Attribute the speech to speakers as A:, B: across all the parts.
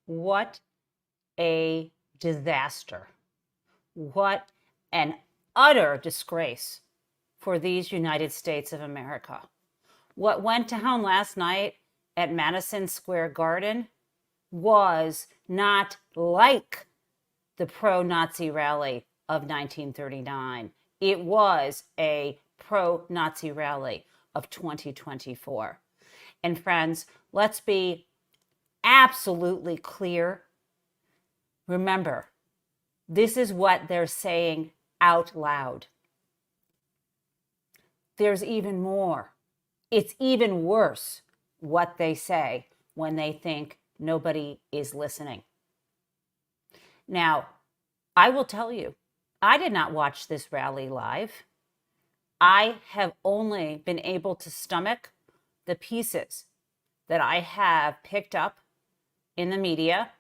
A: What a disaster. What an utter disgrace for these United States of America. What went down last night at Madison Square Garden was not like the pro-Nazi rally of 1939. It was a pro-Nazi rally of 2024. And friends, let's be absolutely clear. Remember, this is what they're saying out loud. There's even more. It's even worse what they say when they think nobody is listening. Now, I will tell you, I did not watch this rally live. I have only been able to stomach the pieces that I have picked up in the media,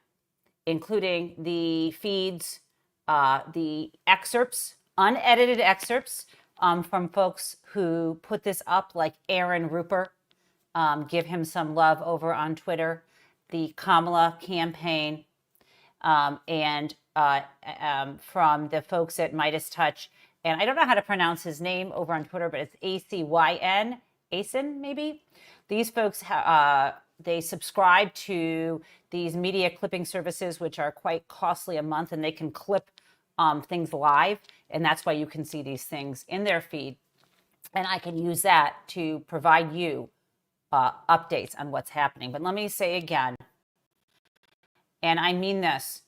A: including the feeds, the excerpts, unedited excerpts from folks who put this up, like Aaron Rupert. Give him some love over on Twitter. The Kamala campaign, and from the folks at Midas Touch. And I don't know how to pronounce his name over on Twitter, but it's ACYN, Asin, maybe. These folks, they subscribe to these media clipping services, which are quite costly a month, and they can clip things live. And that's why you can see these things in their feed. And I can use that to provide you updates on what's happening. But let me say again, and I mean this,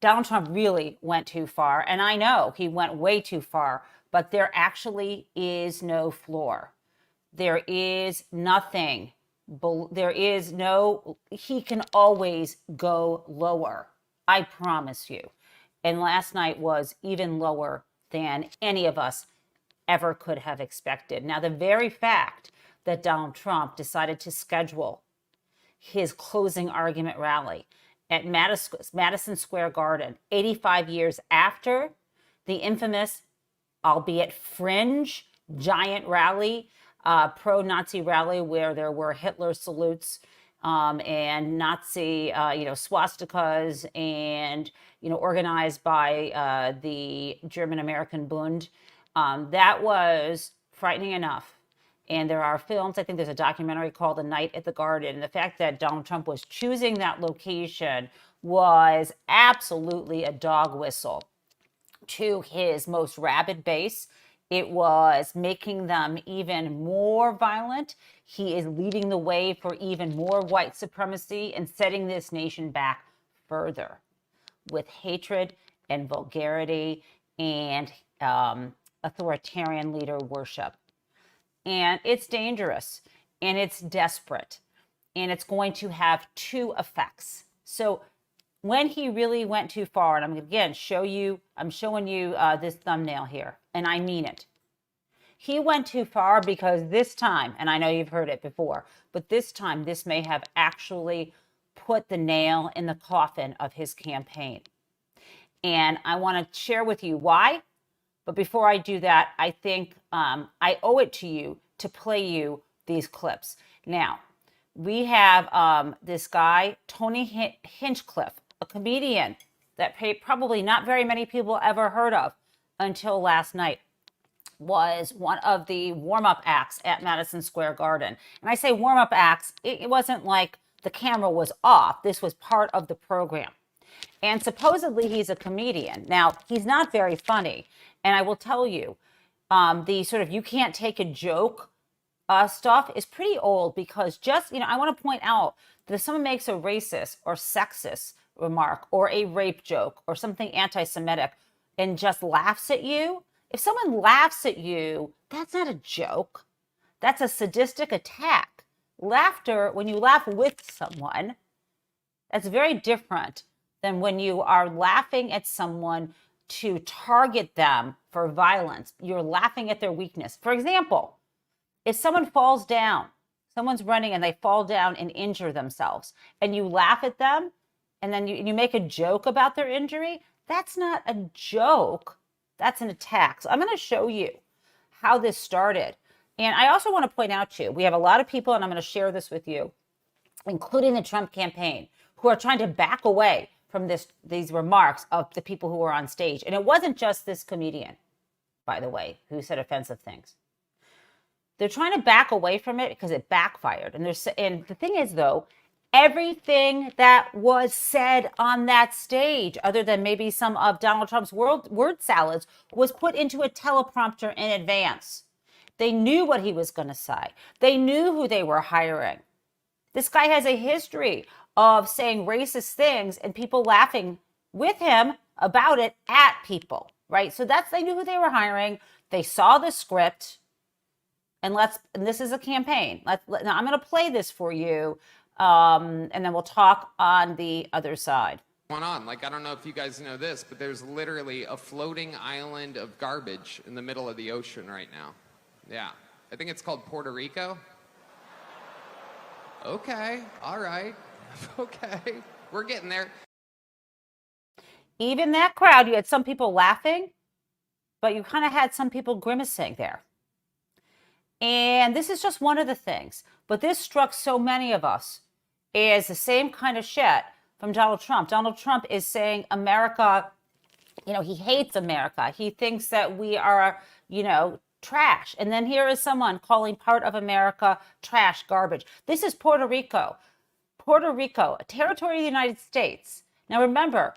A: Donald Trump really went too far. And I know he went way too far, but there actually is no floor. There is nothing. There is no, he can always go lower. I promise you. And last night was even lower than any of us ever could have expected. Now, the very fact that Donald Trump decided to schedule his closing argument rally at Madison Square Garden, 85 years after the infamous, albeit fringe, giant rally, pro-Nazi rally where there were Hitler salutes and Nazi, swastikas, and organized by the German-American Bund. That was frightening enough. And there are films, I think there's a documentary called The Night at the Garden. And the fact that Donald Trump was choosing that location was absolutely a dog whistle to his most rabid base. It was making them even more violent. He is leading the way for even more white supremacy and setting this nation back further with hatred and vulgarity and authoritarian leader worship. And it's dangerous, and it's desperate, and it's going to have two effects. So when he really went too far, and I'm going to again show you, I'm showing you this thumbnail here, and I mean it. He went too far because this time, and I know you've heard it before, but this time this may have actually put the nail in the coffin of his campaign. And I want to share with you why. But before I do that, I think I owe it to you to play you these clips. Now, we have this guy, Tony Hinchcliffe, a comedian that probably not very many people ever heard of until last night, was one of the warm-up acts at Madison Square Garden. And I say warm-up acts, it wasn't like the camera was off. This was part of the program. And supposedly he's a comedian. Now, he's not very funny. And I will tell you, the sort of you can't take a joke stuff is pretty old because just, I want to point out that if someone makes a racist or sexist remark or a rape joke or something anti-Semitic and just laughs at you, if someone laughs at you, that's not a joke. That's a sadistic attack. Laughter, when you laugh with someone, that's very different than when you are laughing at someone to target them for violence. You're laughing at their weakness. For example, if someone falls down, someone's running and they fall down and injure themselves, and you laugh at them, and then you make a joke about their injury, that's not a joke. That's an attack. So I'm going to show you how this started. And I also want to point out too, we have a lot of people, and I'm going to share this with you, including the Trump campaign, who are trying to back away from these remarks of the people who were on stage. And it wasn't just this comedian, by the way, who said offensive things. They're trying to back away from it because it backfired. And the thing is, though, everything that was said on that stage, other than maybe some of Donald Trump's word salads, was put into a teleprompter in advance. They knew what he was going to say. They knew who they were hiring. This guy has a history of saying racist things and people laughing with him about it at people, right? So they knew who they were hiring. They saw the script. And this is a campaign. Now I'm going to play this for you, and then we'll talk on the other side.
B: On. Like, I don't know if you guys know this, but there's literally a floating island of garbage in the middle of the ocean right now. Yeah. I think it's called Puerto Rico. Okay. All right. Okay. We're getting there.
A: Even that crowd, you had some people laughing, but you kind of had some people grimacing there. And this is just one of the things. But this struck so many of us as the same kind of shit from Donald Trump. Donald Trump is saying America, he hates America. He thinks that we are, trash. And then here is someone calling part of America trash, garbage. This is Puerto Rico. Puerto Rico, a territory of the United States. Now remember,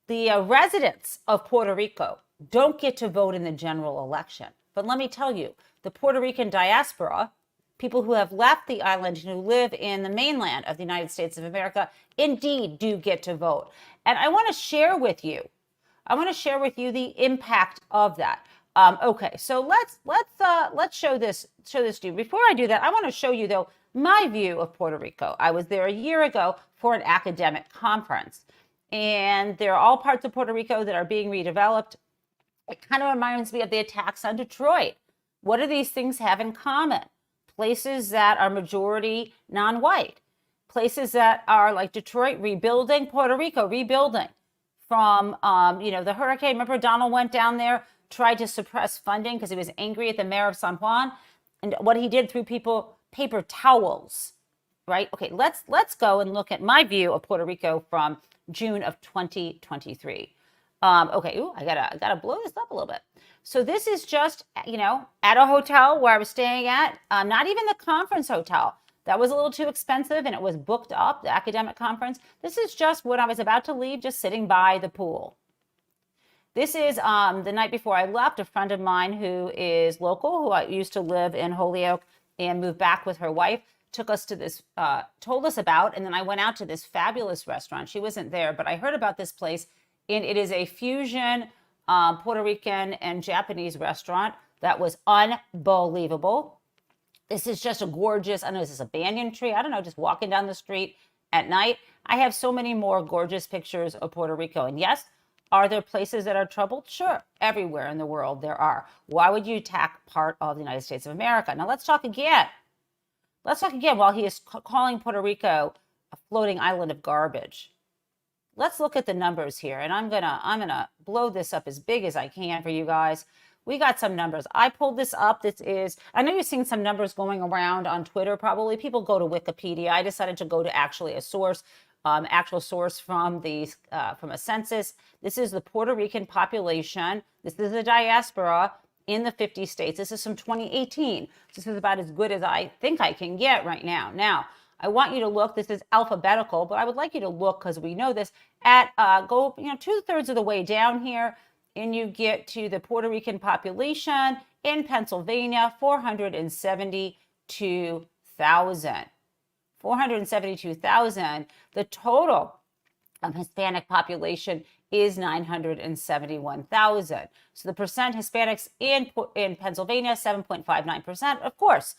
A: the residents of Puerto Rico don't get to vote in the general election. But let me tell you, the Puerto Rican diaspora, people who have left the island and who live in the mainland of the United States of America, indeed do get to vote. And I want to share with you the impact of that. Okay, so let's show this to you. Before I do that, I want to show you, though, my view of Puerto Rico. I was there a year ago for an academic conference, and there are all parts of Puerto Rico that are being redeveloped. It kind of reminds me of the attacks on Detroit. What do these things have in common? Places that are majority non-white. Places that are like Detroit rebuilding, Puerto Rico rebuilding from, the hurricane. Remember Donald went down there, tried to suppress funding because he was angry at the mayor of San Juan. And what he did threw people paper towels, right? Okay, let's go and look at my view of Puerto Rico from June of 2023. Okay, I gotta blow this up a little bit. So this is just, at a hotel where I was staying at, not even the conference hotel. That was a little too expensive and it was booked up, the academic conference. This is just when I was about to leave, just sitting by the pool. This is the night before I left. A friend of mine who is local, who I used to live in Holyoke and moved back with her wife, took us to this, told us about, and then I went out to this fabulous restaurant. She wasn't there, but I heard about this place, and it is a fusion Puerto Rican and Japanese restaurant that was unbelievable. This is just a gorgeous, I don't know, is this a banyan tree? I don't know, just walking down the street at night. I have so many more gorgeous pictures of Puerto Rico. And yes, are there places that are troubled? Sure, everywhere in the world there are. Why would you attack part of the United States of America? Now let's talk again. While he is calling Puerto Rico a floating island of garbage. Let's look at the numbers here, and I'm gonna blow this up as big as I can for you guys. We got some numbers. I pulled this up. I know you're seeing some numbers going around on Twitter. Probably people go to Wikipedia. I decided to go to actually a source, actual source from a census. This is the Puerto Rican population. This is the diaspora in the 50 states. This is from 2018. This is about as good as I think I can get right now. Now, I want you to look, this is alphabetical, but I would like you to look, because we know this, at go 2/3 of the way down here, and you get to the Puerto Rican population in Pennsylvania, 472,000. 472,000. The total Hispanic population is 971,000. So the percent Hispanics in Pennsylvania, 7.59%. Of course,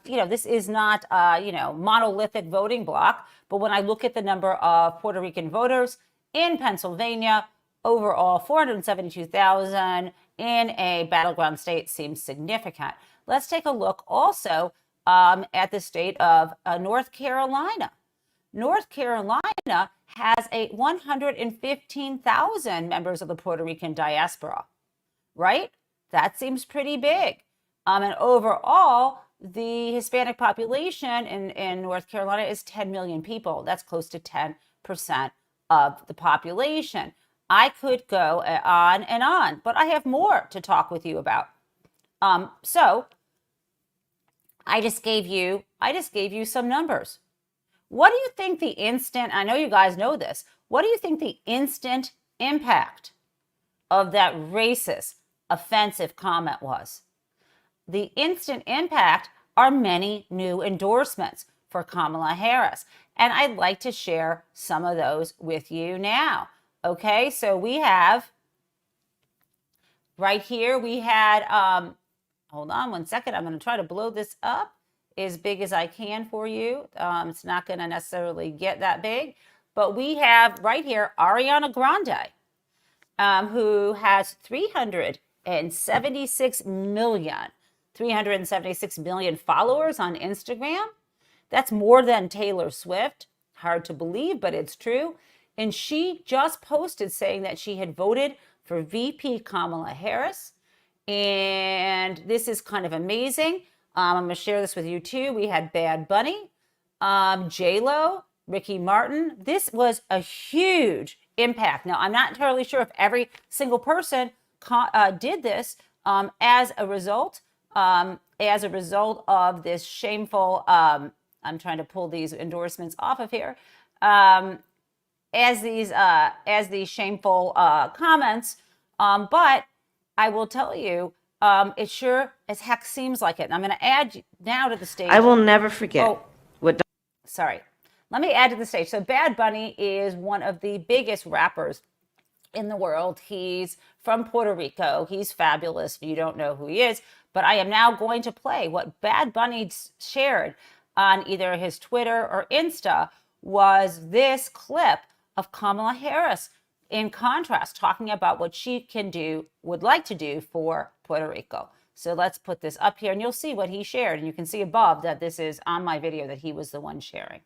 A: this is not, monolithic voting block. But when I look at the number of Puerto Rican voters in Pennsylvania, overall 472,000 in a battleground state seems significant. Let's take a look also at the state of North Carolina. North Carolina has 115,000 members of the Puerto Rican diaspora, right? That seems pretty big. And overall, the Hispanic population in North Carolina is 10 million people. That's close to 10% of the population. I could go on and on, but I have more to talk with you about. So I just gave you some numbers. What do you think the instant, I know you guys know this, what do you think the instant impact of that racist, offensive comment was? The instant impact are many new endorsements for Kamala Harris. And I'd like to share some of those with you now. Okay, so we have right here, we had, hold on one second. I'm going to try to blow this up as big as I can for you. It's not going to necessarily get that big. But we have right here Ariana Grande, who has 376 million followers on Instagram. That's more than Taylor Swift. Hard to believe, but it's true. And she just posted saying that she had voted for VP Kamala Harris. And this is kind of amazing. I'm going to share this with you too. We had Bad Bunny, J-Lo, Ricky Martin. This was a huge impact. Now, I'm not entirely sure if every single person did this as a result of this shameful, I'm trying to pull these endorsements off of here, as these shameful comments. But I will tell you, it sure as heck seems like it. And I'm going to add now to the stage.
C: I will never forget what.
A: Sorry. Let me add to the stage. So Bad Bunny is one of the biggest rappers in the world. He's from Puerto Rico. He's fabulous. If you don't know who he is, but I am now going to play what Bad Bunny shared on either his Twitter or Insta was this clip of Kamala Harris, in contrast, talking about what she can do, would like to do for Puerto Rico. So let's put this up here and you'll see what he shared. And you can see above that this is on my video that he was the one sharing.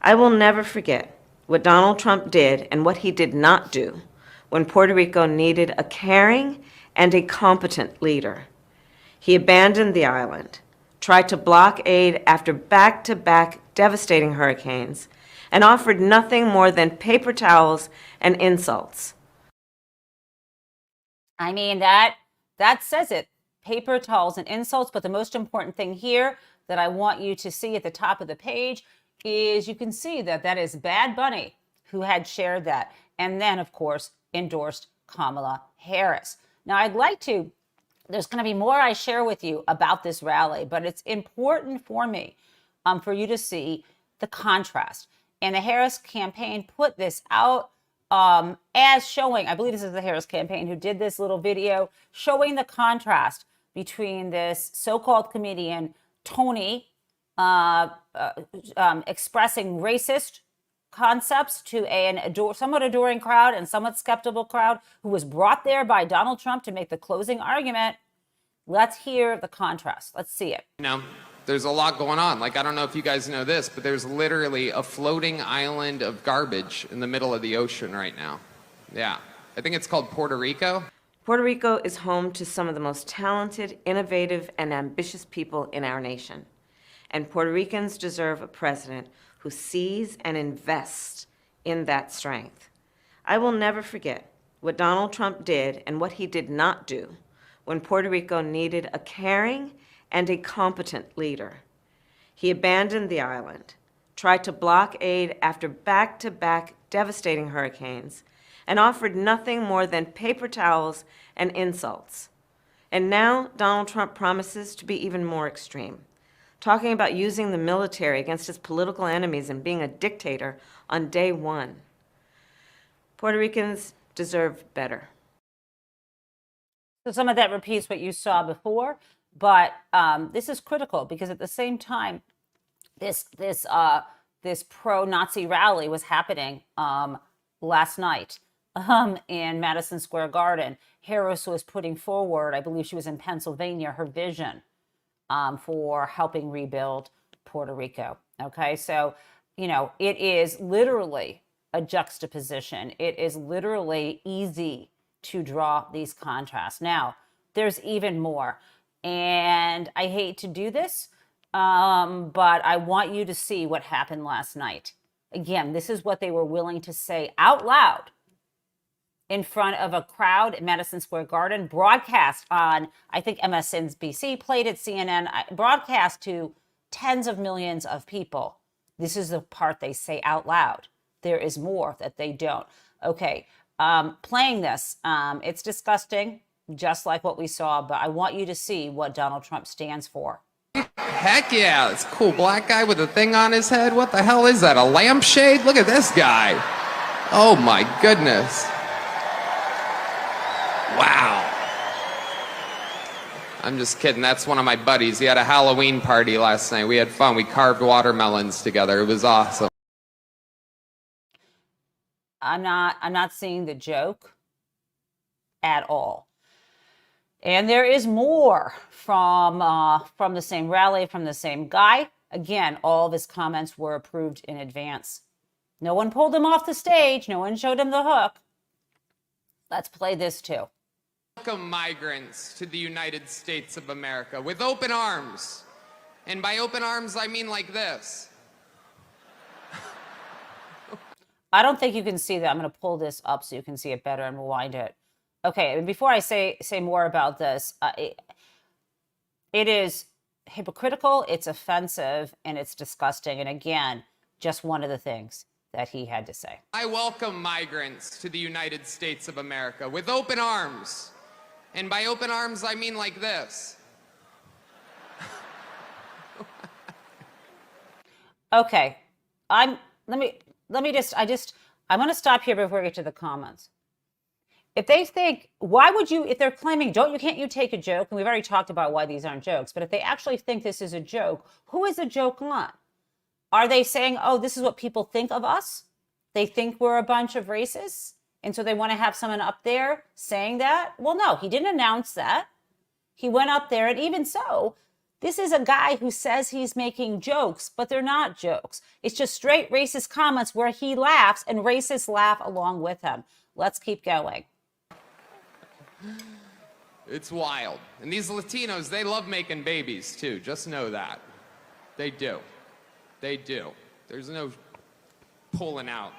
C: I will never forget what Donald Trump did and what he did not do when Puerto Rico needed a caring and a competent leader. He abandoned the island, tried to block aid after back-to-back devastating hurricanes, and offered nothing more than paper towels and insults.
A: I mean, that says it. Paper towels and insults. But the most important thing here that I want you to see at the top of the page is you can see that that is Bad Bunny who had shared that. And then, of course, endorsed Kamala Harris. Now, I'd like to, there's going to be more I share with you about this rally, but it's important for me for you to see the contrast. And the Harris campaign put this out as showing, I believe this is the Harris campaign who did this little video showing the contrast between this so-called comedian, Tony, expressing racist concepts to an somewhat adoring crowd and somewhat skeptical crowd who was brought there by Donald Trump to make the closing argument. Let's hear the contrast. Let's see it.
B: There's a lot going on. Like, I don't know if you guys know this, but there's literally a floating island of garbage in the middle of the ocean right now. Yeah. I think it's called Puerto Rico.
C: Puerto Rico is home to some of the most talented, innovative, and ambitious people in our nation. And Puerto Ricans deserve a president who sees and invests in that strength. I will never forget what Donald Trump did and what he did not do when Puerto Rico needed a caring and a competent leader. He abandoned the island, tried to block aid after back-to-back devastating hurricanes, and offered nothing more than paper towels and insults. And now Donald Trump promises to be even more extreme, talking about using the military against his political enemies and being a dictator on day one. Puerto Ricans deserve better.
A: So some of that repeats what you saw before, but this is critical because at the same time, this pro-Nazi rally was happening last night in Madison Square Garden. Harris was putting forward, I believe she was in Pennsylvania, her vision for helping rebuild Puerto Rico. Okay, so, you know, it is literally a juxtaposition. It is literally easy to draw these contrasts. Now, there's even more. And I hate to do this, But I want you to see what happened last night. Again, this is what they were willing to say out loud in front of a crowd at Madison Square Garden, broadcast on, I think MSNBC played it, CNN, broadcast to tens of millions of people. This is the part they say out loud. There is more that they don't. Okay, playing this, it's disgusting, just like what we saw, but I want you to see what Donald Trump stands for.
B: Heck yeah, it's a cool black guy with a thing on his head. What the hell is that, a lampshade? Look at this guy. Oh my goodness. Wow. I'm just kidding. That's one of my buddies. He had a Halloween party last night. We had fun. We carved watermelons together. It was awesome.
A: I'm not seeing the joke at all. And there is more from the same rally, from the same guy. Again, all of his comments were approved in advance. No one pulled him off the stage. No one showed him the hook. Let's play this too.
B: Welcome migrants to the United States of America with open arms. And by open arms, I mean like this.
A: I don't think you can see that. I'm going to pull this up so you can see it better and rewind it. Okay, and before I say more about this, it is hypocritical, it's offensive, and it's disgusting. And again, just one of the things that he had to say.
B: I welcome migrants to the United States of America with open arms. And by open arms, I mean like this.
A: Okay, I'm going to stop here before we get to the comments. If they think, why would you, if they're claiming, can't you take a joke? And we've already talked about why these aren't jokes, but if they actually think this is a joke, who is a joke on? Are they saying, oh, this is what people think of us? They think we're a bunch of racists? And so they want to have someone up there saying that? Well, no, he didn't announce that. He went up there, and even so, this is a guy who says he's making jokes, but they're not jokes. It's just straight racist comments where he laughs and racists laugh along with him. Let's keep going.
B: It's wild. And these Latinos, they love making babies too. Just know that. They do. They do. There's no pulling out.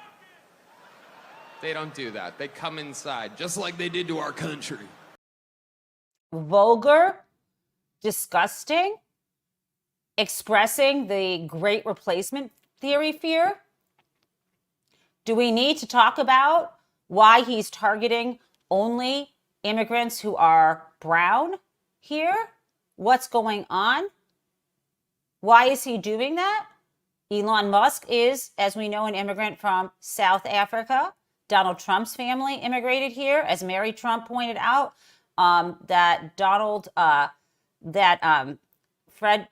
B: They don't do that. They come inside, just like they did to our country.
A: Vulgar, disgusting, expressing the great replacement theory fear. Do we need to talk about why he's targeting only immigrants who are brown here? What's going on? Why is he doing that? Elon Musk is, as we know, an immigrant from South Africa. Donald Trump's family immigrated here, as Mary Trump pointed out. Fred,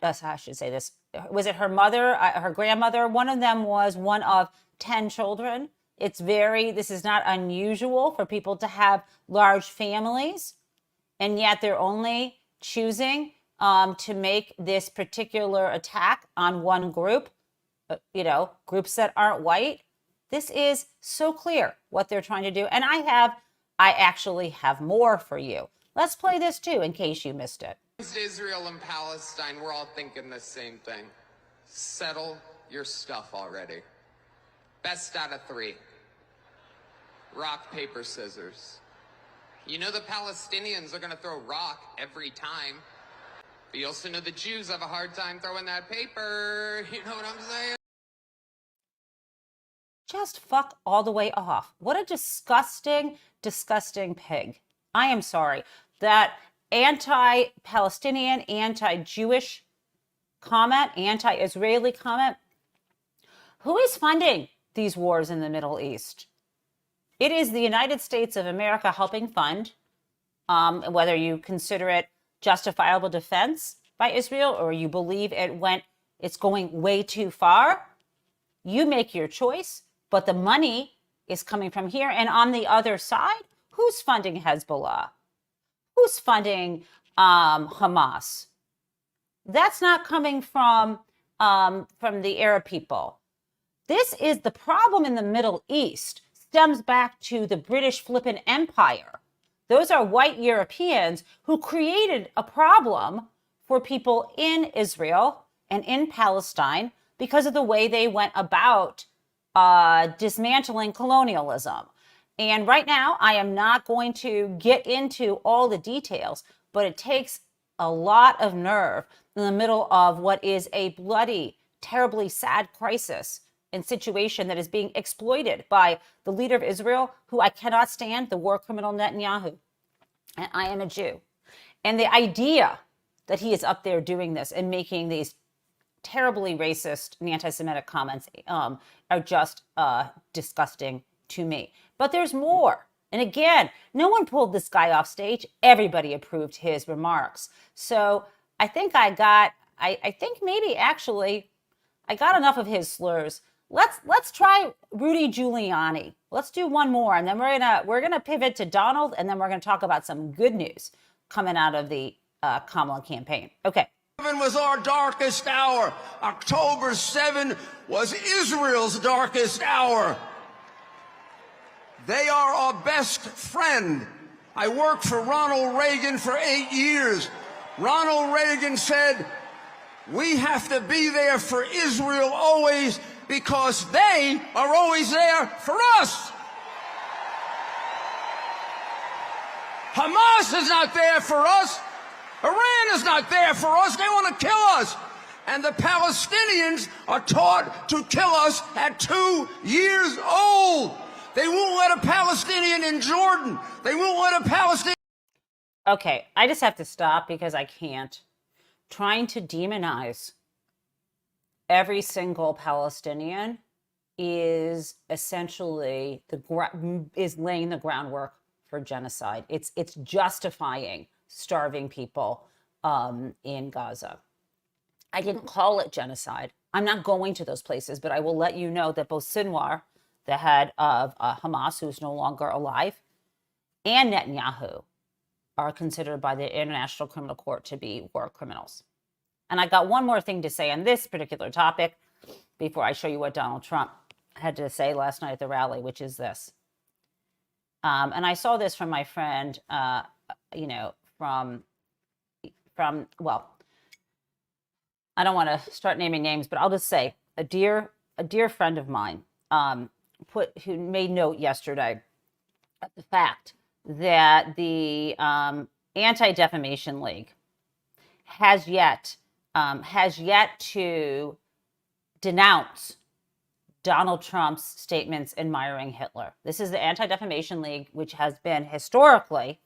A: I should say this, was it her mother, her grandmother? One of them was one of 10 children. This is not unusual for people to have large families, and yet they're only choosing to make this particular attack on one group, groups that aren't white. This is so clear what they're trying to do. And I actually have more for you. Let's play this too, in case you missed it.
B: Israel and Palestine, we're all thinking the same thing. Settle your stuff already. Best out of 3. Rock, paper, scissors. You know the Palestinians are going to throw rock every time. But you also know the Jews have a hard time throwing that paper. You know what I'm saying?
A: Just fuck all the way off. What a disgusting, disgusting pig. I am sorry. That anti-Palestinian, anti-Jewish comment, anti-Israeli comment. Who is funding these wars in the Middle East? It is the United States of America helping fund, whether you consider it justifiable defense by Israel or you believe it's going way too far. You make your choice, but the money is coming from here. And on the other side, who's funding Hezbollah? Who's funding Hamas? That's not coming from the Arab people. This is the problem in the Middle East, stems back to the British flippin' empire. Those are white Europeans who created a problem for people in Israel and in Palestine because of the way they went about dismantling colonialism. And right now, I am not going to get into all the details, but it takes a lot of nerve in the middle of what is a bloody, terribly sad crisis and situation that is being exploited by the leader of Israel, who I cannot stand, the war criminal Netanyahu. And I am a Jew. And the idea that he is up there doing this and making these terribly racist and anti-Semitic comments are just disgusting to me. But there's more. And again, no one pulled this guy off stage. Everybody approved his remarks. So I think I got enough of his slurs. Let's try Rudy Giuliani. Let's do one more, and then we're gonna pivot to Donald, and then we're gonna talk about some good news coming out of the Kamala campaign. Okay.
D: Was our darkest hour. October 7 was Israel's darkest hour. They are our best friend. I worked for Ronald Reagan for 8 years. Ronald Reagan said, we have to be there for Israel always because they are always there for us. Hamas is not there for us. Iran is not there for us. They want to kill us. And the Palestinians are taught to kill us at 2 years old. They won't let a Palestinian in Jordan. They won't let a Palestinian.
A: Okay, I just have to stop because I can't. Trying to demonize every single Palestinian is essentially is laying the groundwork for genocide. It's justifying starving people in Gaza. I didn't call it genocide. I'm not going to those places, but I will let you know that both Sinwar, the head of Hamas, who's no longer alive, and Netanyahu are considered by the International Criminal Court to be war criminals. And I got one more thing to say on this particular topic before I show you what Donald Trump had to say last night at the rally, which is this. And I saw this from my friend, well, I don't want to start naming names, but I'll just say a dear friend of mine who made note yesterday of the fact that the Anti-Defamation League has yet to denounce Donald Trump's statements admiring Hitler. This is the Anti-Defamation League, which has been historically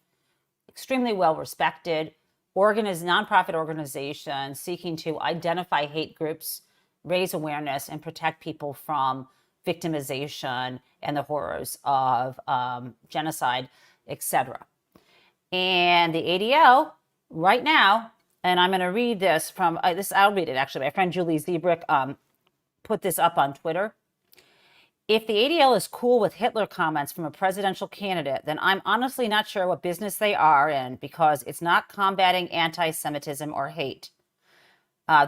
A: extremely well respected, nonprofit organization seeking to identify hate groups, raise awareness, and protect people from victimization and the horrors of genocide, etc. And the ADL right now, and I'm going to read this from I'll read it actually. My friend Julie Ziebrick put this up on Twitter. If the ADL is cool with Hitler comments from a presidential candidate, then I'm honestly not sure what business they are in, because it's not combating anti-Semitism or hate.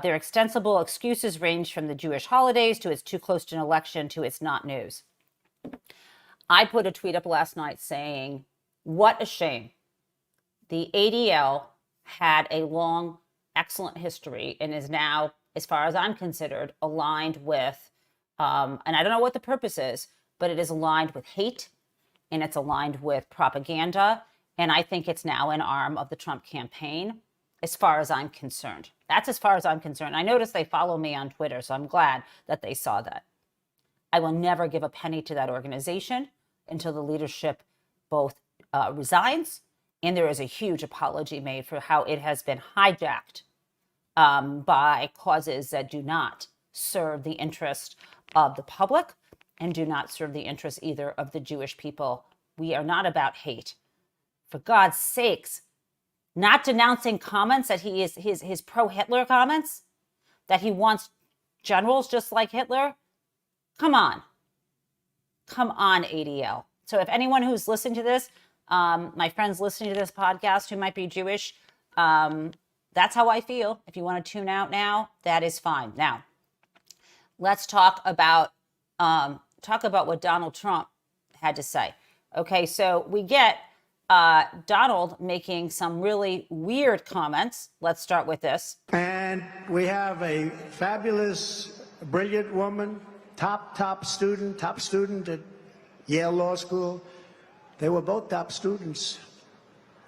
A: Their extensible excuses range from the Jewish holidays to it's too close to an election to it's not news. I put a tweet up last night saying, what a shame. The ADL had a long, excellent history and is now, as far as I'm considered, aligned with, and I don't know what the purpose is, but it is aligned with hate and it's aligned with propaganda. And I think it's now an arm of the Trump campaign, as far as I'm concerned. That's as far as I'm concerned. I noticed they follow me on Twitter, so I'm glad that they saw that. I will never give a penny to that organization until the leadership both resigns and there is a huge apology made for how it has been hijacked by causes that do not serve the interest of the public and do not serve the interest either of the Jewish people. We are not about hate. For God's sakes, not denouncing comments that he is his pro-Hitler comments, that he wants generals just like Hitler. Come on, ADL. So if anyone who's listening to this, my friends listening to this podcast who might be Jewish, that's how I feel. If you want to tune out now, that is fine. Now, let's talk about what Donald Trump had to say. Okay, so we get Donald making some really weird comments. Let's start with this.
E: And we have a fabulous, brilliant woman, top student at Yale Law School. They were both top students.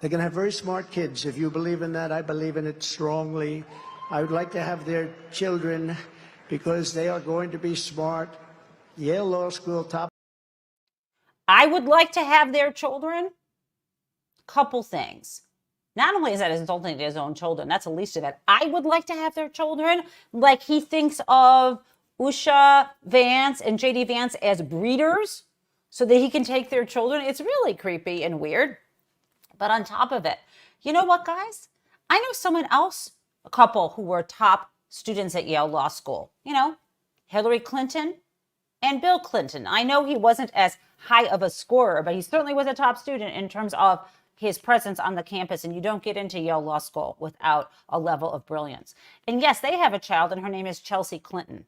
E: They're going to have very smart kids. If you believe in that, I believe in it strongly. I would like to have their children because they are going to be smart. Yale Law School, top.
A: I would like to have their children. Couple things. Not only is that insulting to his own children, that's the least of it. I would like to have their children. Like he thinks of Usha Vance and JD Vance as breeders so that he can take their children. It's really creepy and weird. But on top of it, you know what, guys? I know someone else, a couple who were top students at Yale Law School. You know, Hillary Clinton and Bill Clinton. I know he wasn't as high of a scorer, but he certainly was a top student in terms of his presence on the campus. And you don't get into Yale Law School without a level of brilliance. And yes, they have a child, and her name is Chelsea Clinton.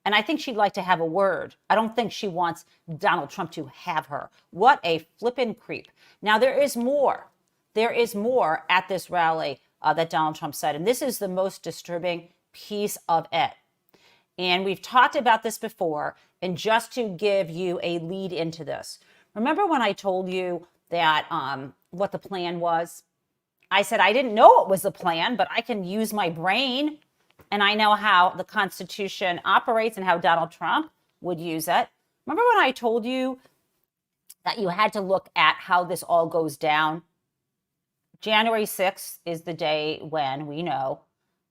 A: And I think she'd like to have a word. I don't think she wants Donald Trump to have her. What a flippin' creep. Now, there is more. There is more at this rally that Donald Trump said. And this is the most disturbing piece of it. And we've talked about this before. And just to give you a lead into this, remember when I told you that what the plan was? I said I didn't know it was a plan, but I can use my brain. And I know how the Constitution operates and how Donald Trump would use it. Remember when I told you that you had to look at how this all goes down? January 6th is the day when we know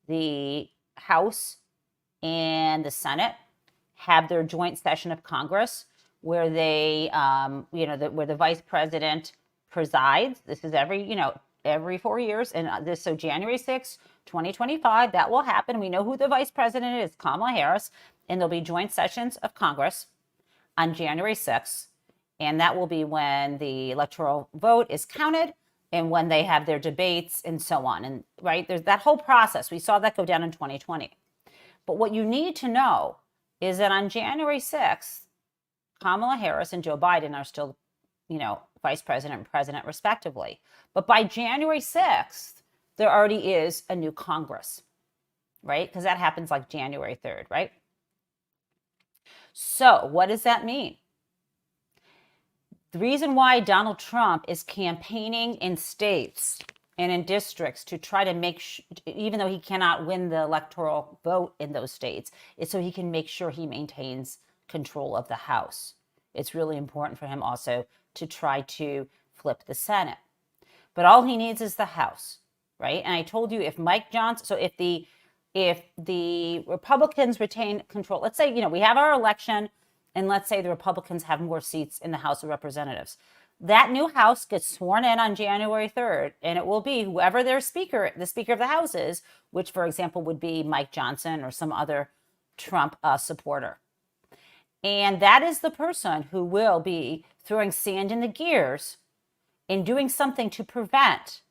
A: the House and the Senate have their joint session of Congress where they, where the vice president presides. This is every 4 years. And so January 6th, 2025, that will happen. We know who the vice president is, Kamala Harris, and there'll be joint sessions of Congress on January 6th. And that will be when the electoral vote is counted and when they have their debates and so on. And right, there's that whole process. We saw that go down in 2020. But what you need to know is that on January 6th, Kamala Harris and Joe Biden are still, vice president and president respectively. But by January 6th, there already is a new Congress, right? Because that happens like January 3rd, right? So what does that mean? The reason why Donald Trump is campaigning in states and in districts to try to make even though he cannot win the electoral vote in those states, is so he can make sure he maintains control of the House. It's really important for him also to try to flip the Senate. But all he needs is the House, right? And I told you if Mike Johnson, so if the Republicans retain control, let's say, we have our election and let's say the Republicans have more seats in the House of Representatives. That new House gets sworn in on January 3rd, and it will be whoever the Speaker of the House is, which, for example, would be Mike Johnson or some other Trump supporter. And that is the person who will be throwing sand in the gears in doing something to prevent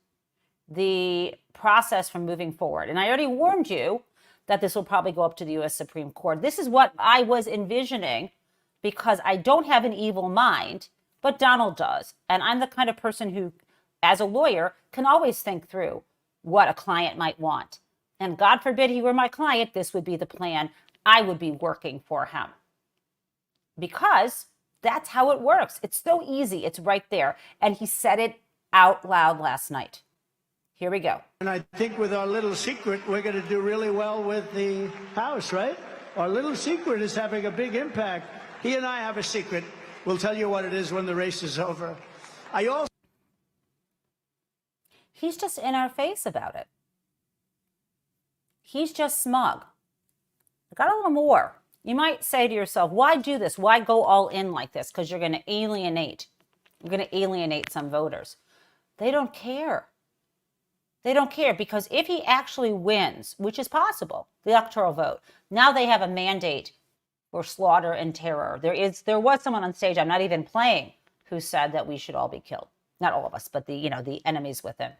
A: the process from moving forward. And I already warned you that this will probably go up to the U.S. Supreme Court. This is what I was envisioning because I don't have an evil mind, but Donald does. And I'm the kind of person who, as a lawyer, can always think through what a client might want. And God forbid he were my client, this would be the plan. I would be working for him. Because that's how it works. It's so easy. It's right there. And he said it out loud last night. Here we go.
E: And I think with our little secret, we're going to do really well with the House, right? Our little secret is having a big impact. He and I have a secret. We'll tell you what it is when the race is over.
A: He's just in our face about it. He's just smug. I got a little more. You might say to yourself, why do this? Why go all in like this? Because you're going to alienate. You're going to alienate some voters. They don't care. They don't care because if he actually wins, which is possible, the electoral vote, now they have a mandate for slaughter and terror. There was someone on stage, I'm not even playing, who said that we should all be killed. Not all of us, but the enemies with him.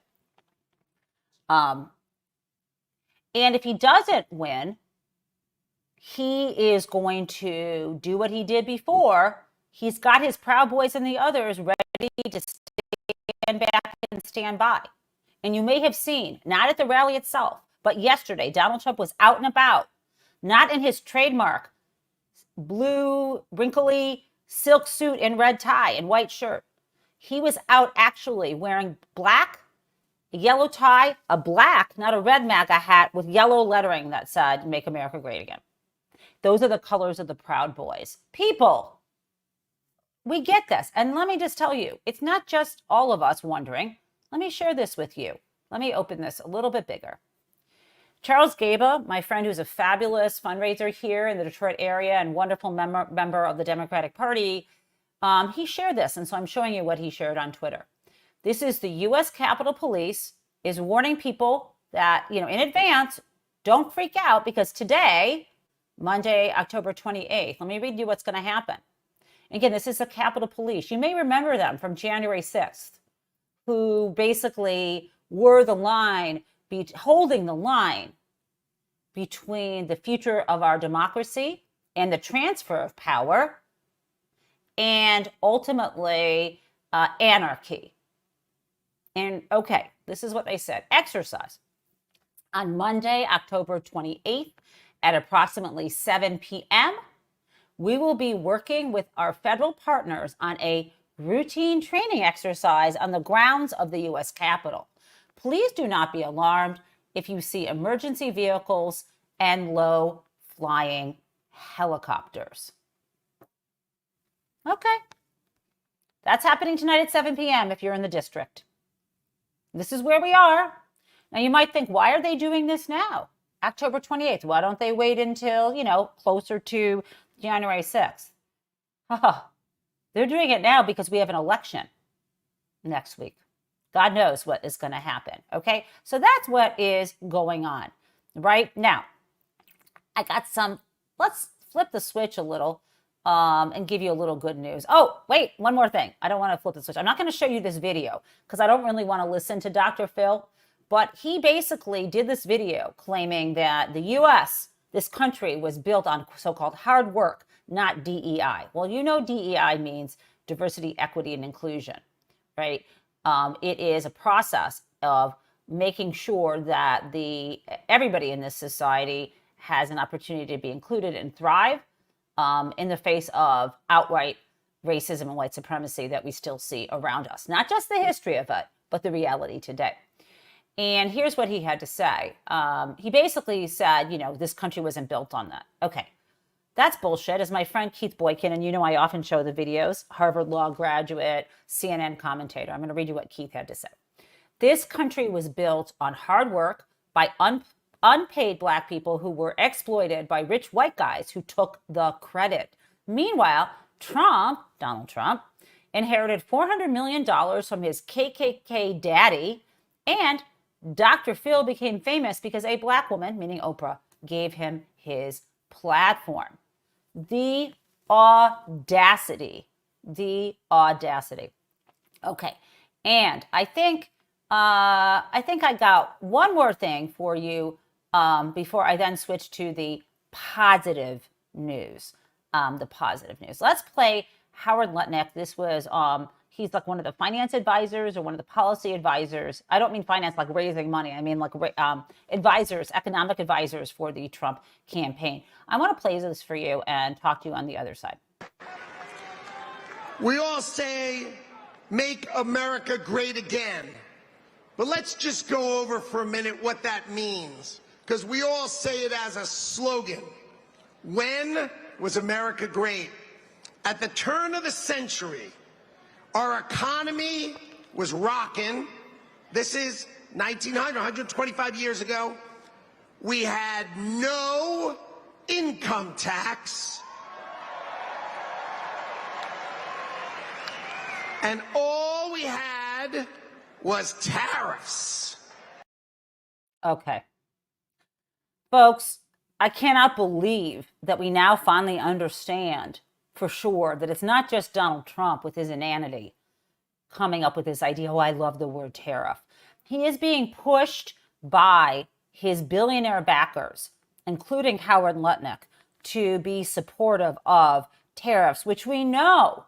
A: And if he doesn't win, he is going to do what he did before. He's got his Proud Boys and the others ready to stand stand back and stand by. And you may have seen, not at the rally itself, but yesterday, Donald Trump was out and about, not in his trademark blue, wrinkly silk suit and red tie and white shirt. He was out actually wearing black, a yellow tie, a black, not a red MAGA hat with yellow lettering that said, "Make America Great Again." Those are the colors of the Proud Boys. People, we get this. And let me just tell you, it's not just all of us wondering. Let me share this with you. Let me open this a little bit bigger. Charles Gaba, my friend who's a fabulous fundraiser here in the Detroit area and wonderful member of the Democratic Party, he shared this. And so I'm showing you what he shared on Twitter. This is the U.S. Capitol Police is warning people that, in advance, don't freak out because today, Monday, October 28th, let me read you what's going to happen. Again, this is the Capitol Police. You may remember them from January 6th, who basically were the line, holding the line between the future of our democracy and the transfer of power and ultimately anarchy. And okay, this is what they said. Exercise. On Monday, October 28th at approximately 7 p.m., we will be working with our federal partners on a routine training exercise on the grounds of the U.S. Capitol. Please do not be alarmed if you see emergency vehicles and low-flying helicopters. Okay. That's happening tonight at 7 p.m. if you're in the district. This is where we are. Now, you might think, why are they doing this now? October 28th. Why don't they wait until, closer to January 6th? They're doing it now because we have an election next week. God knows what is going to happen. Okay. So that's what is going on right now. I got let's flip the switch a little and give you a little good news. Oh, wait, one more thing. I don't want to flip the switch. I'm not going to show you this video because I don't really want to listen to Dr. Phil, but he basically did this video claiming that the U.S., this country, was built on so-called hard work, not DEI. Well, DEI means diversity, equity, and inclusion, right? It is a process of making sure that everybody in this society has an opportunity to be included and thrive in the face of outright racism and white supremacy that we still see around us. Not just the history of it, but the reality today. And here's what he had to say. He basically said, this country wasn't built on that. Okay, that's bullshit. As my friend Keith Boykin, and I often show the videos, Harvard Law graduate, CNN commentator. I'm going to read you what Keith had to say. This country was built on hard work by unpaid Black people who were exploited by rich white guys who took the credit. Meanwhile, Donald Trump, inherited $400 million from his KKK daddy, and Dr. Phil became famous because a Black woman, meaning Oprah, gave him his platform. The audacity. Okay, and I think I got one more thing for you before I then switch to the positive news. Let's play Howard Lutnick. This was he's like one of the finance advisors or one of the policy advisors. I don't mean finance like raising money. I mean like advisors, economic advisors for the Trump campaign. I want to play this for you and talk to you on the other side.
F: We all say, make America great again. But let's just go over for a minute what that means, because we all say it as a slogan. When was America great? At the turn of the century, our economy was rocking. This is 1900, 125 years ago. We had no income tax. And all we had was tariffs.
A: Okay. Folks, I cannot believe that we now finally understand for sure that it's not just Donald Trump with his inanity coming up with this idea, I love the word tariff. He is being pushed by his billionaire backers, including Howard Lutnick, to be supportive of tariffs, which we know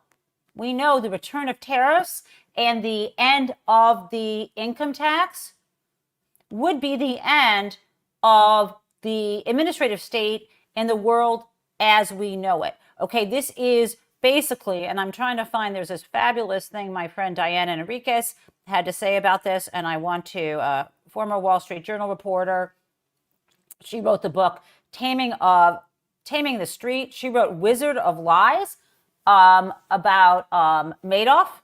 A: the return of tariffs and the end of the income tax would be the end of the administrative state and the world as we know it. Okay, this is basically, and I'm trying to find, there's this fabulous thing my friend Diana Enriquez had to say about this, and I want to, former Wall Street Journal reporter, she wrote the book Taming the Street. She wrote Wizard of Lies about Madoff,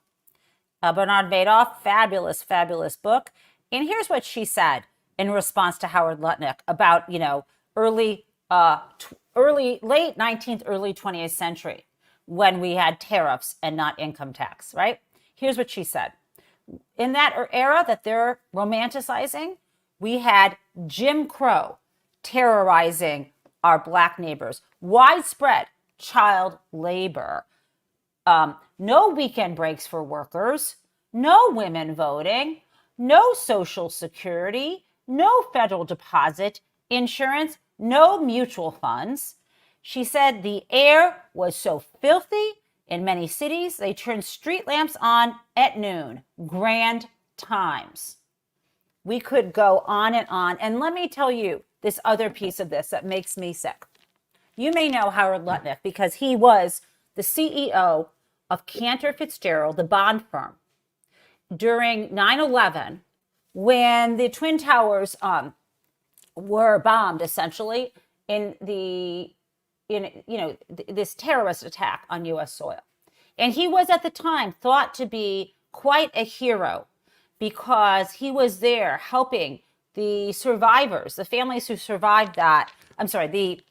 A: Bernard Madoff. Fabulous, fabulous book. And here's what she said in response to Howard Lutnick about, late 19th, early 20th century when we had tariffs and not income tax, right? Here's what she said. In that era that they're romanticizing, we had Jim Crow terrorizing our Black neighbors, widespread child labor, no weekend breaks for workers, no women voting, no Social Security, no federal deposit insurance, no mutual funds. She said the air was so filthy in many cities, they turned street lamps on at noon. Grand times. We could go on. And let me tell you this other piece of this that makes me sick. You may know Howard Lutnick because he was the CEO of Cantor Fitzgerald, the bond firm, during 9/11, when the Twin Towers were bombed, essentially, in this terrorist attack on U.S. soil. And he was at the time thought to be quite a hero because he was there helping the survivors, the families who survived that. I'm sorry,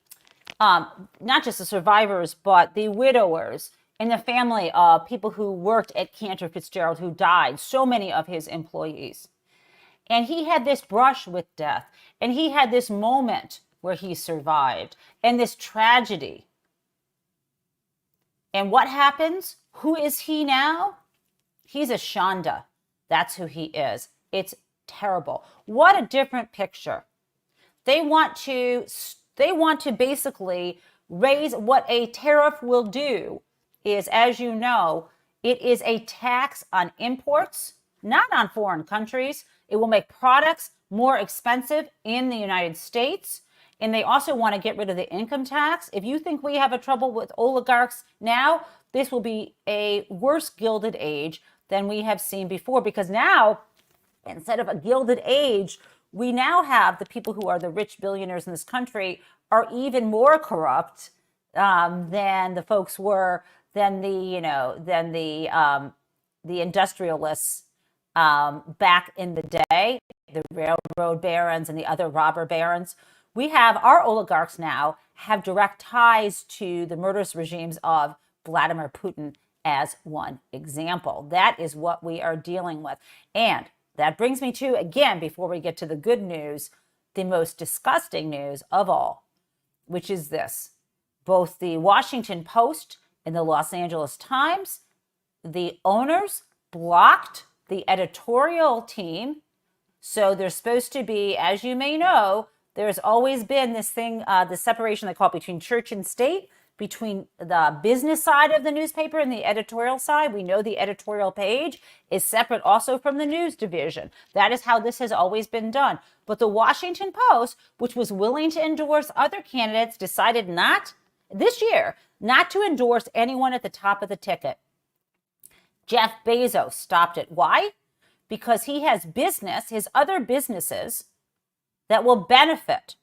A: not just the survivors, but the widowers and the family of people who worked at Cantor Fitzgerald who died, so many of his employees. And he had this brush with death, and he had this moment where he survived, and this tragedy. And what happens? Who is he now? He's a Shonda. That's who he is. It's terrible. What a different picture. They want to basically raise what a tariff will do is, as you know, it is a tax on imports, not on foreign countries. It will make products more expensive in the United States. And they also want to get rid of the income tax. If you think we have a trouble with oligarchs now, this will be a worse gilded age than we have seen before. Because now, instead of a gilded age, we now have the people who are the rich billionaires in this country are even more corrupt than the folks were, than the industrialists back in the day, the railroad barons and the other robber barons. We have our oligarchs now have direct ties to the murderous regimes of Vladimir Putin as one example. That is what we are dealing with. And that brings me to, again, before we get to the good news, the most disgusting news of all, which is this. Both the Washington Post and the Los Angeles Times, the owners blocked the editorial team. So there's supposed to be, as you may know, there's always been this thing, the separation they call it between church and state, between the business side of the newspaper and the editorial side. We know the editorial page is separate also from the news division. That is how this has always been done. But the Washington Post, which was willing to endorse other candidates, decided this year, not to endorse anyone at the top of the ticket. Jeff Bezos stopped it. Why? Because he has his other businesses that will benefit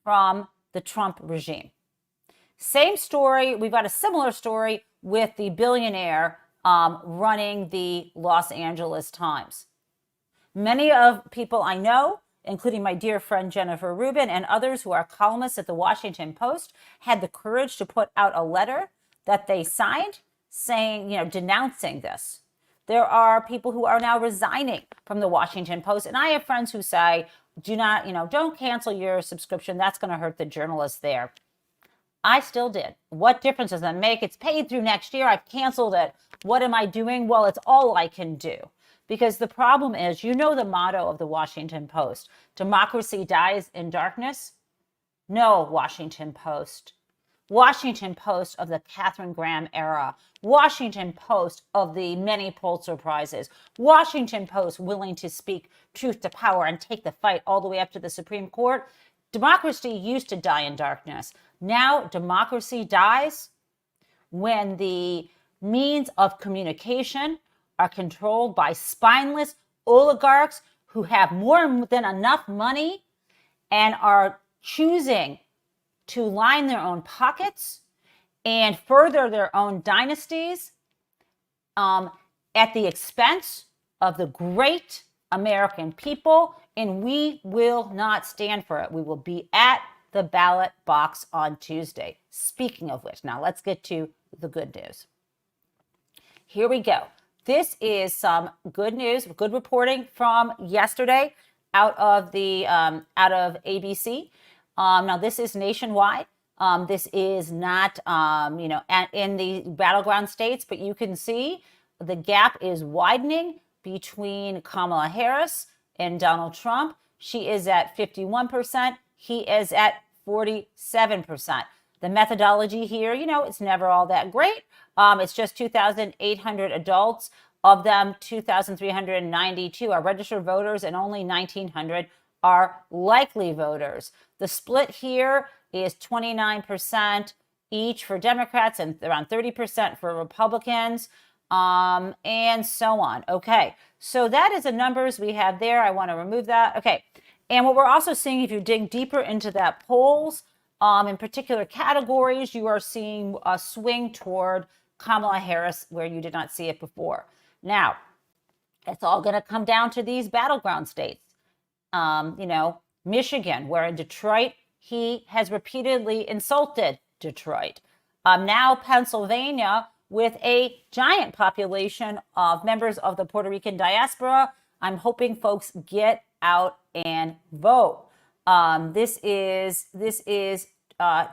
A: from the Trump regime. Same story. We've got a similar story with the billionaire running the Los Angeles Times. Many of people I know, including my dear friend Jennifer Rubin and others who are columnists at the Washington Post, had the courage to put out a letter that they signed saying, denouncing this. There are people who are now resigning from the Washington Post. And I have friends who say, don't cancel your subscription. That's going to hurt the journalists there. I still did. What difference does that make? It's paid through next year. I've canceled it. What am I doing? Well, it's all I can do. Because the problem is, the motto of the Washington Post, democracy dies in darkness. No, Washington Post. Washington Post of the Katharine Graham era, Washington Post of the many Pulitzer Prizes, Washington Post willing to speak truth to power and take the fight all the way up to the Supreme Court. Democracy used to die in darkness. Now democracy dies when the means of communication are controlled by spineless oligarchs who have more than enough money and are choosing to line their own pockets and further their own dynasties at the expense of the great American people, and we will not stand for it. We will be at the ballot box on Tuesday. Speaking of which, now let's get to the good news. Here we go. This is some good news, good reporting from yesterday out of ABC. Now this is nationwide. This is not, in the battleground states, but you can see the gap is widening between Kamala Harris and Donald Trump. She is at 51%. He is at 47%. The methodology here, it's never all that great. It's just 2,800 adults. Of them, 2,392 are registered voters and only 1,900 are likely voters. The split here is 29% each for Democrats and around 30% for Republicans, and so on. Okay, so that is the numbers we have there. I want to remove that. Okay, and what we're also seeing, if you dig deeper into that polls, in particular categories, you are seeing a swing toward Kamala Harris where you did not see it before. Now, it's all going to come down to these battleground states. Michigan, where in Detroit, he has repeatedly insulted Detroit. Now Pennsylvania, with a giant population of members of the Puerto Rican diaspora. I'm hoping folks get out and vote. This is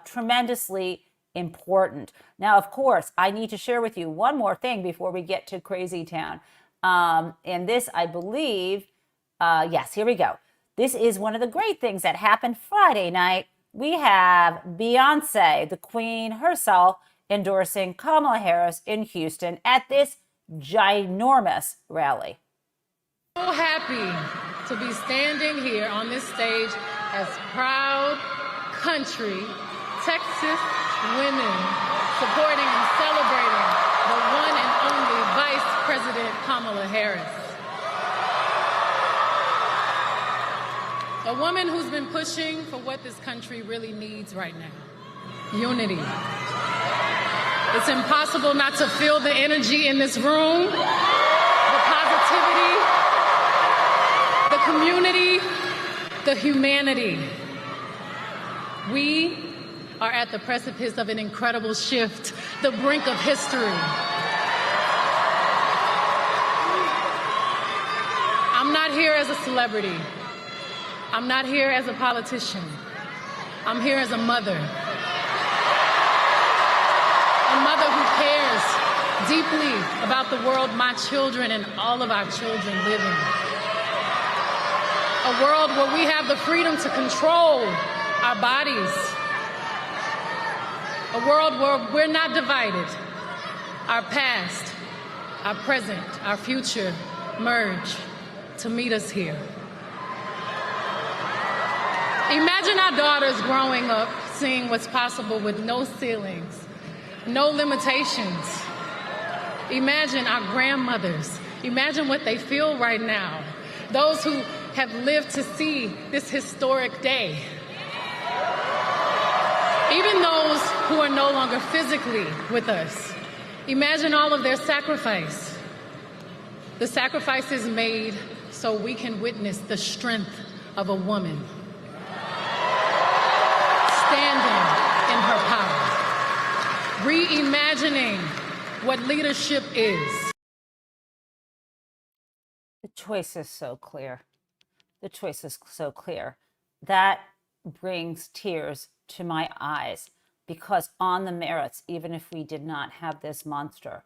A: tremendously important. Now, of course, I need to share with you one more thing before we get to Crazy Town. And this, I believe, yes, here we go. This is one of the great things that happened Friday night. We have Beyonce, the queen herself, endorsing Kamala Harris in Houston at this ginormous rally.
G: So happy to be standing here on this stage as proud country Texas women supporting and celebrating the one and only Vice President Kamala Harris. A woman who's been pushing for what this country really needs right now: unity. It's impossible not to feel the energy in this room, the positivity, the community, the humanity. We are at the precipice of an incredible shift, the brink of history. I'm not here as a celebrity. I'm not here as a politician. I'm here as a mother. A mother who cares deeply about the world my children and all of our children live in. A world where we have the freedom to control our bodies. A world where we're not divided. Our past, our present, our future merge to meet us here. Imagine our daughters growing up seeing what's possible with no ceilings, no limitations. Imagine our grandmothers. Imagine what they feel right now. Those who have lived to see this historic day. Even those who are no longer physically with us. Imagine all of their sacrifice. The sacrifices made so we can witness the strength of a woman standing in her power, reimagining what leadership is.
A: The choice is so clear. The choice is so clear. That brings tears to my eyes, because on the merits, even if we did not have this monster,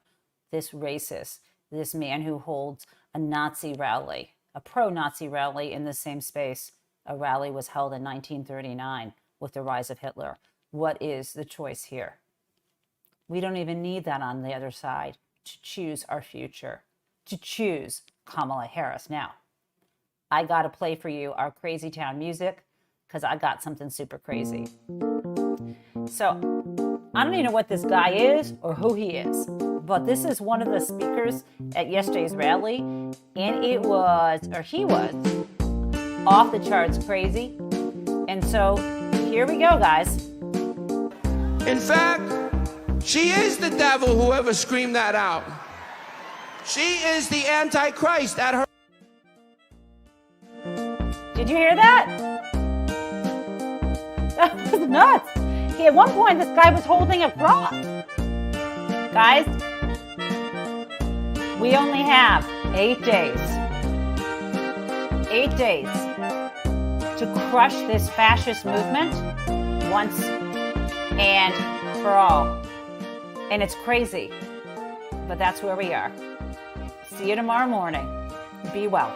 A: this racist, this man who holds a Nazi rally, a pro-Nazi rally in the same space a rally was held in 1939 with the rise of Hitler. what is the choice here. We don't even need that on the other side to choose our future, to choose Kamala Harris. Now, I got to play for you our Crazy Town music because I got something super crazy. So, I don't even know what this guy is or who he is, but this is one of the speakers at yesterday's rally, and he was off the charts crazy. And so, here we go, guys.
H: In fact, she is the devil, whoever screamed that out. She is the Antichrist at her.
A: Did you hear that? That was nuts. At one point, this guy was holding a cross. Guys, we only have 8 days. 8 days to crush this fascist movement once and for all. And it's crazy, but that's where we are. See you tomorrow morning. Be well.